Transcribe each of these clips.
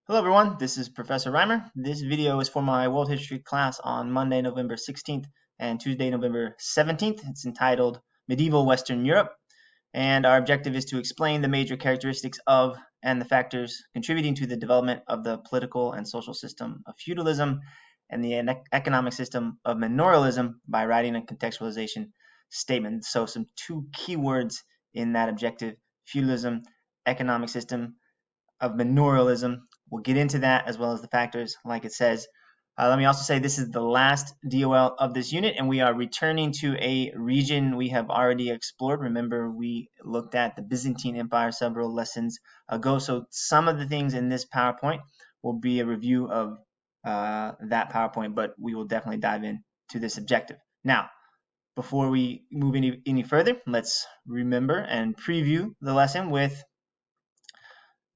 Hello everyone, this is Professor Reimer. This video is for my World History class on Monday, November 16th and Tuesday, November 17th. It's entitled Medieval Western Europe, and our objective is to explain the major characteristics of and the factors contributing to the development of the political and social system of feudalism and the economic system of manorialism by writing a contextualization statement. So some two keywords in that objective: feudalism, economic system of manorialism. We'll get into that as well as the factors, like it says. Let me also say this is the last DOL of this unit, and we are returning to a region we have already explored. Remember, we looked at the Byzantine Empire several lessons ago, so some of the things in this PowerPoint will be a review of that PowerPoint, but we will definitely dive into this objective. Now, before we move any further, let's remember and preview the lesson with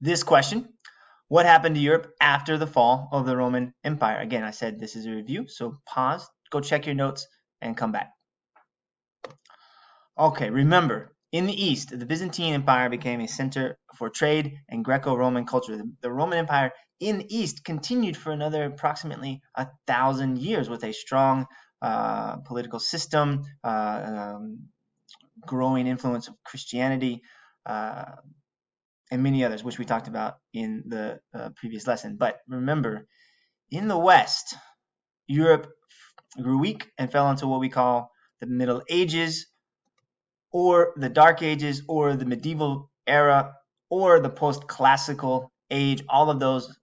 this question: what happened to Europe after the fall of the Roman Empire? Again, I said this is a review, so pause, go check your notes, and come back. Okay, remember, in the East, the Byzantine Empire became a center for trade and Greco-Roman culture. The Roman Empire in the East continued for another approximately 1,000 years with a strong political system, growing influence of Christianity, and many others, which we talked about in the previous lesson. But remember, in the West, Europe grew weak and fell into what we call the Middle Ages, or the Dark Ages, or the Medieval Era, or the Post-Classical Age. All of those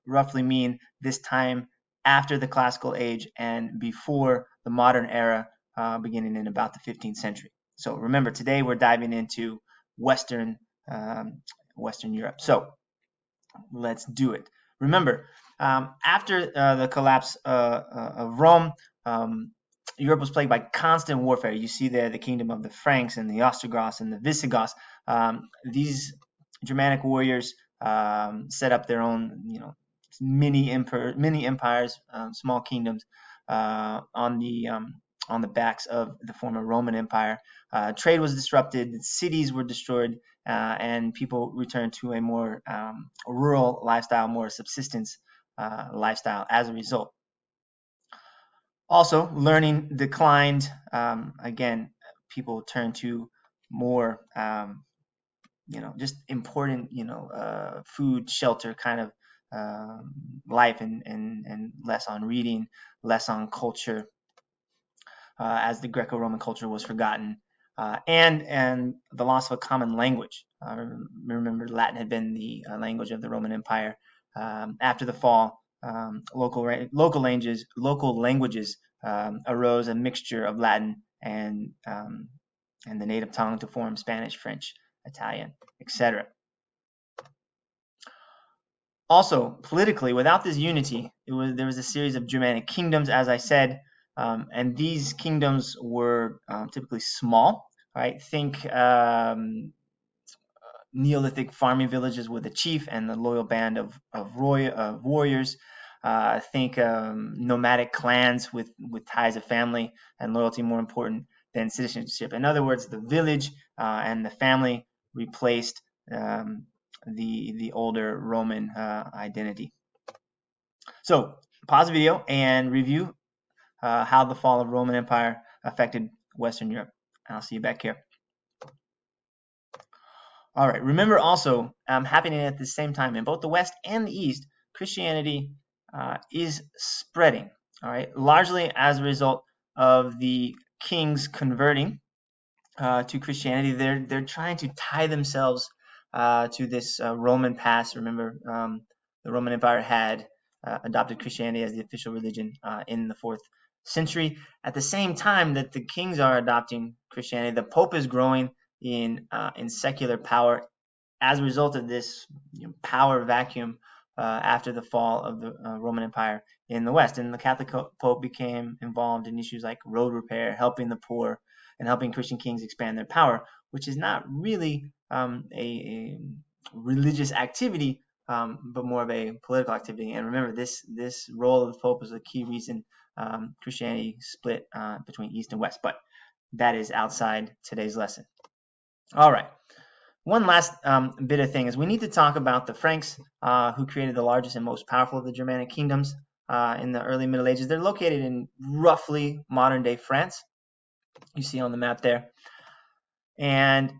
roughly mean this time after the Classical Age and before the Modern Era, beginning in about the 15th century. So remember, today we're diving into Western Europe. So let's do it. Remember, after the collapse of Rome, Europe was plagued by constant warfare. You see there the kingdom of the Franks and the Ostrogoths and the Visigoths. These Germanic warriors set up their own, mini empires, small kingdoms on the backs of the former Roman Empire. Trade was disrupted, cities were destroyed, and people returned to a more rural lifestyle, more subsistence lifestyle as a result. Also, learning declined. Again, people turned to more, just important, food, shelter kind of life, and less on reading, less on culture, as the Greco-Roman culture was forgotten, and the loss of a common language. Remember, Latin had been the language of the Roman Empire. After the fall, local languages arose, a mixture of Latin and the native tongue to form Spanish, French, Italian, etc. Also, politically, without this unity, there was a series of Germanic kingdoms, as I said, and these kingdoms were typically small. Right? Think Neolithic farming villages with a chief and the loyal band of warriors. Think nomadic clans with ties of family and loyalty more important than citizenship. In other words, the village and the family replaced the older Roman identity. So pause the video and review how the fall of Roman Empire affected Western Europe. I'll see you back here. All right, remember also, happening at the same time in both the West and the East, Christianity is spreading, all right, largely as a result of the kings converting to Christianity. They're trying to tie themselves to this Roman past. Remember, the Roman Empire had adopted Christianity as the official religion in the 4th century. At the same time that the kings are adopting Christianity, the Pope is growing in secular power as a result of this power vacuum after the fall of the Roman Empire in the West. And the Catholic Pope became involved in issues like road repair, helping the poor, and helping Christian kings expand their power, which is not really a religious activity, but more of a political activity. And remember, this role of the Pope is a key reason Christianity split between East and West. But that is outside today's lesson. All right. one last bit of thing is we need to talk about the Franks, who created the largest and most powerful of the Germanic kingdoms in the early Middle Ages. They're located in roughly modern-day France. You see on the map there. And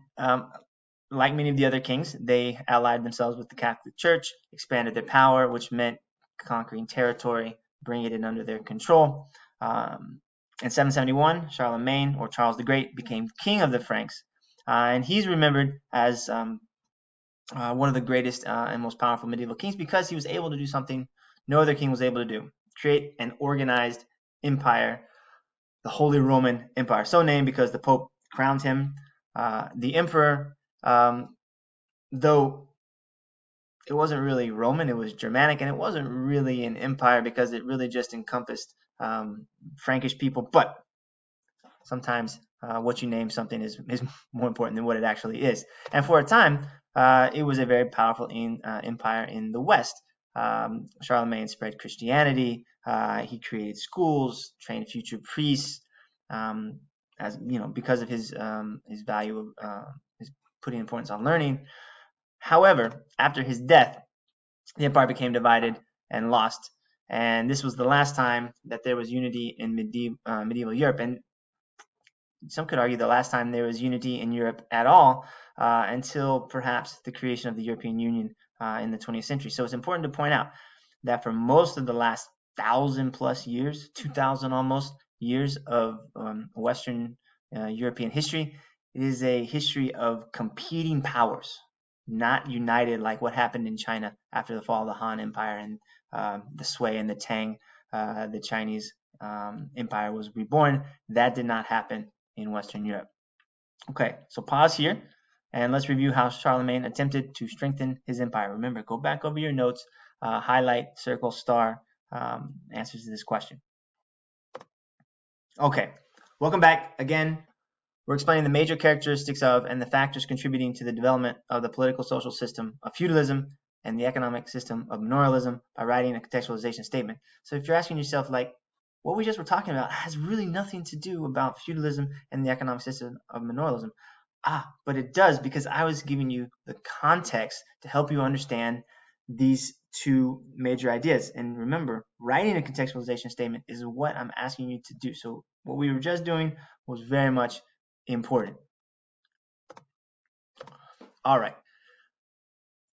like many of the other kings, they allied themselves with the Catholic Church, expanded their power, which meant conquering territory, bringing it under their control. In 771, Charlemagne, or Charles the Great, became king of the Franks, and he's remembered as one of the greatest and most powerful medieval kings because he was able to do something no other king was able to do: create an organized empire, the Holy Roman Empire, so named because the Pope crowned him the emperor, though it wasn't really Roman, it was Germanic, and it wasn't really an empire because it really just encompassed Frankish people. But sometimes what you name something is more important than what it actually is. And for a time, it was a very powerful empire in the West. Charlemagne spread Christianity. He created schools, trained future priests, as you know, because of his value of his putting importance on learning. However, after his death, the empire became divided and lost, and this was the last time that there was unity in medieval Europe. And some could argue the last time there was unity in Europe at all until perhaps the creation of the European Union in the 20th century. So it's important to point out that for most of the last 1,000+ years, 2,000 almost years of Western European history, it is a history of competing powers, not united like what happened in China after the fall of the Han Empire and the Sui and the Tang. The Chinese empire was reborn. That did not happen in Western Europe. Okay, so pause here and let's review how Charlemagne attempted to strengthen his empire. Remember, go back over your notes, highlight, circle, star answers to this question. Okay, welcome back again. We're explaining the major characteristics of and the factors contributing to the development of the political social system of feudalism and the economic system of manorialism by writing a contextualization statement. So if you're asking yourself, like, what we just were talking about has really nothing to do about feudalism and the economic system of manorialism. But it does, because I was giving you the context to help you understand these two major ideas. And remember, writing a contextualization statement is what I'm asking you to do. So what we were just doing was very much important. All right.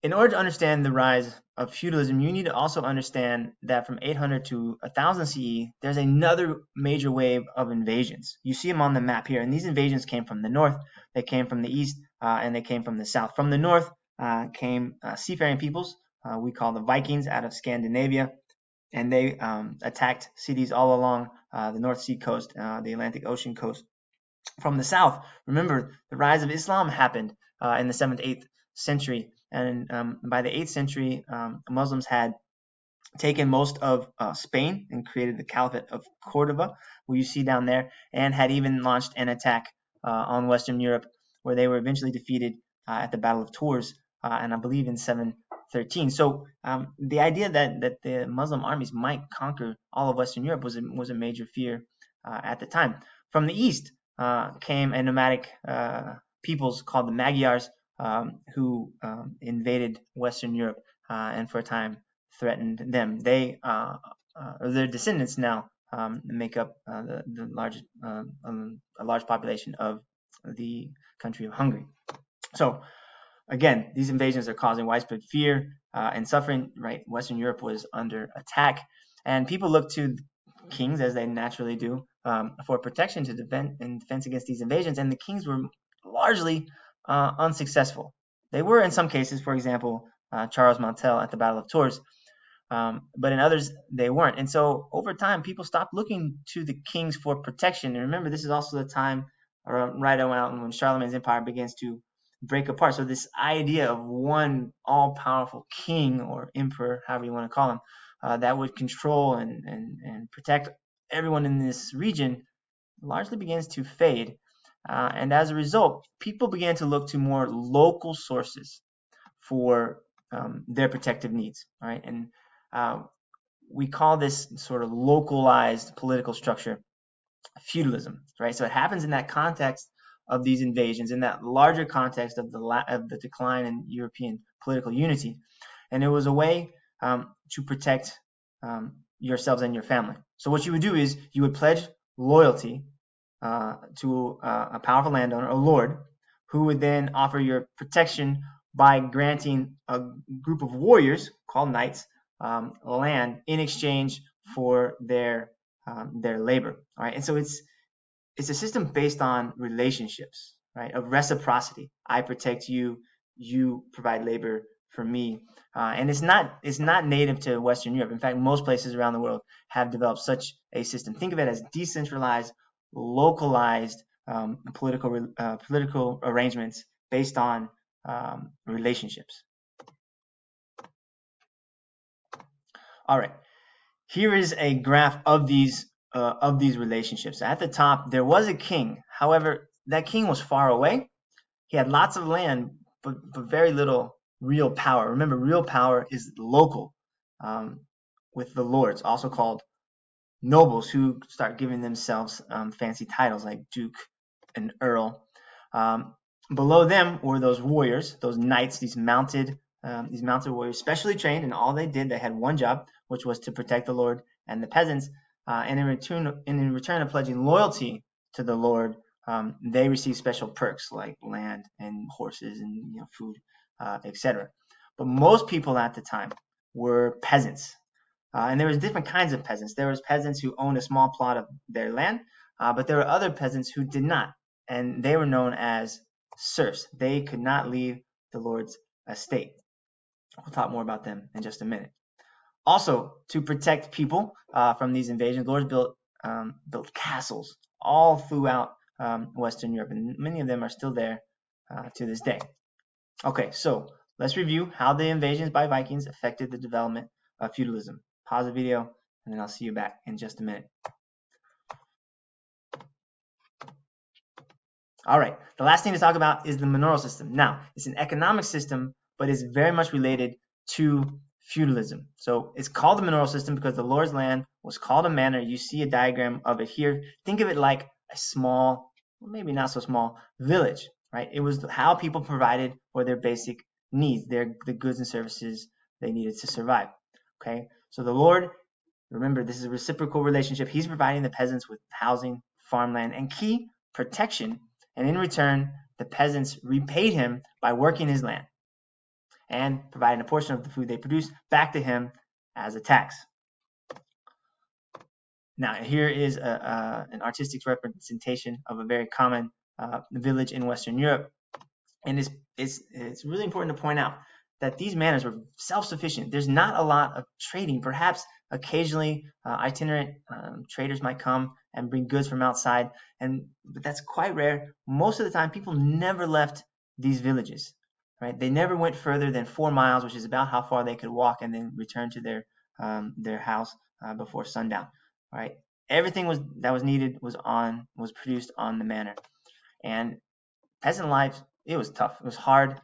In order to understand the rise of feudalism, you need to also understand that from 800 to 1000 CE, there's another major wave of invasions. You see them on the map here, and these invasions came from the north, they came from the east, and they came from the south. From the north came seafaring peoples, we call the Vikings, out of Scandinavia, and they attacked cities all along the North Sea coast, the Atlantic Ocean coast. From the south, remember, the rise of Islam happened in the 7th, 8th century. And by the 8th century, Muslims had taken most of Spain and created the Caliphate of Cordoba, where you see down there, and had even launched an attack on Western Europe, where they were eventually defeated at the Battle of Tours, and I believe in 713. So the idea that the Muslim armies might conquer all of Western Europe was a major fear at the time. From the east came a nomadic peoples called the Magyars, who invaded Western Europe and for a time threatened them. They, their descendants now make up the largest, a large population of the country of Hungary. So again, these invasions are causing widespread fear and suffering. Right, Western Europe was under attack, and people look to kings, as they naturally do, for protection to defense against these invasions. And the kings were largely unsuccessful. They were in some cases, for example, Charles Martel at the Battle of Tours, but in others they weren't. And so over time, people stopped looking to the kings for protection. And remember, this is also the time right around when Charlemagne's empire begins to break apart. So this idea of one all-powerful king or emperor, however you want to call him, that would control and protect everyone in this region largely begins to fade. And as a result, people began to look to more local sources for their protective needs. All right, and we call this sort of localized political structure feudalism. Right, so it happens in that context of these invasions in that larger context of the decline in European political unity. And it was a way to protect yourselves and your family. So what you would do is you would pledge loyalty to a powerful landowner, a lord, who would then offer your protection by granting a group of warriors called knights land in exchange for their labor. All right, and so it's a system based on relationships, right? Of reciprocity. I protect you, you provide labor for me, and it's not native to Western Europe. In fact, most places around the world have developed such a system. Think of it as decentralized, localized political arrangements based on relationships. All right, here is a graph of these relationships. At the top, there was a king. However, that king was far away. He had lots of land, but very little real power. Remember, real power is local, with the lords, also called nobles, who start giving themselves fancy titles like duke and earl. Below them were those warriors, those knights, these mounted warriors, specially trained, and all they did, they had one job, which was to protect the lord and the peasants. And in return of pledging loyalty to the lord, they received special perks like land and horses and food, etc. But most people at the time were peasants, and there was different kinds of peasants. There was peasants who owned a small plot of their land, but there were other peasants who did not, and they were known as serfs. They could not leave the lord's estate. We'll talk more about them in just a minute. Also, to protect people from these invasions, lords built castles all throughout Western Europe, and many of them are still there to this day. Okay, so let's review how the invasions by Vikings affected the development of feudalism. Pause the video, and then I'll see you back in just a minute. All right, the last thing to talk about is the manorial system. Now, it's an economic system, but it's very much related to feudalism. So it's called the manorial system because the lord's land was called a manor. You see a diagram of it here. Think of it like a small, well, maybe not so small, village, right? It was how people provided for their basic needs, the goods and services they needed to survive. Okay, so the lord, remember, this is a reciprocal relationship. He's providing the peasants with housing, farmland, and key protection. And in return, the peasants repaid him by working his land and providing a portion of the food they produced back to him as a tax. Now, here is an artistic representation of a very common village in Western Europe. And it's really important to point out that these manors were self-sufficient. There's not a lot of trading. Perhaps occasionally itinerant traders might come and bring goods from outside, but that's quite rare. Most of the time, people never left these villages, right? They never went further than 4 miles, which is about how far they could walk, and then return to their house before sundown. All right, everything that was needed was produced on the manor, and peasant life, it was tough. It was hard.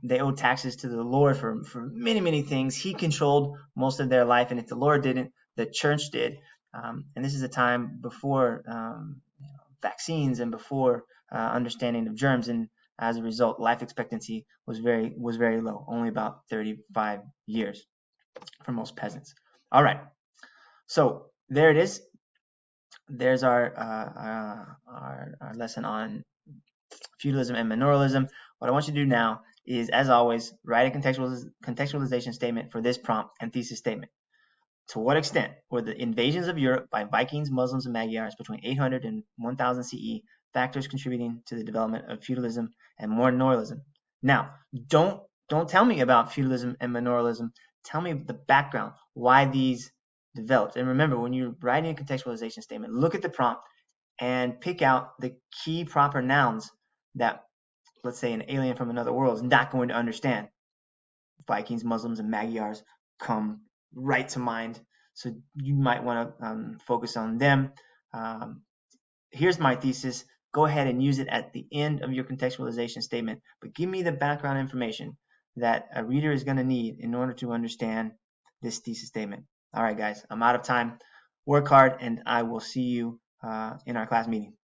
They owed taxes to the Lord for many things. He controlled most of their life, and if the Lord didn't, the church did. And this is a time before vaccines and before understanding of germs, and as a result, life expectancy was very low, only about 35 years for most peasants. All right, so there it is. There's our lesson on feudalism and manorialism. What I want you to do now is, as always, write a contextualization statement for this prompt and thesis statement. To what extent were the invasions of Europe by Vikings, Muslims, and Magyars between 800 and 1000 CE factors contributing to the development of feudalism and manorialism? Now, don't tell me about feudalism and manorialism. Tell me the background, why these developed. And remember, when you're writing a contextualization statement, look at the prompt and pick out the key proper nouns that, let's say, an alien from another world is not going to understand. Vikings, Muslims, and Magyars come right to mind, so you might want to focus on them. Here's my thesis. Go ahead and use it at the end of your contextualization statement, but give me the background information that a reader is going to need in order to understand this thesis statement. All right, guys, I'm out of time. Work hard, and I will see you in our class meeting.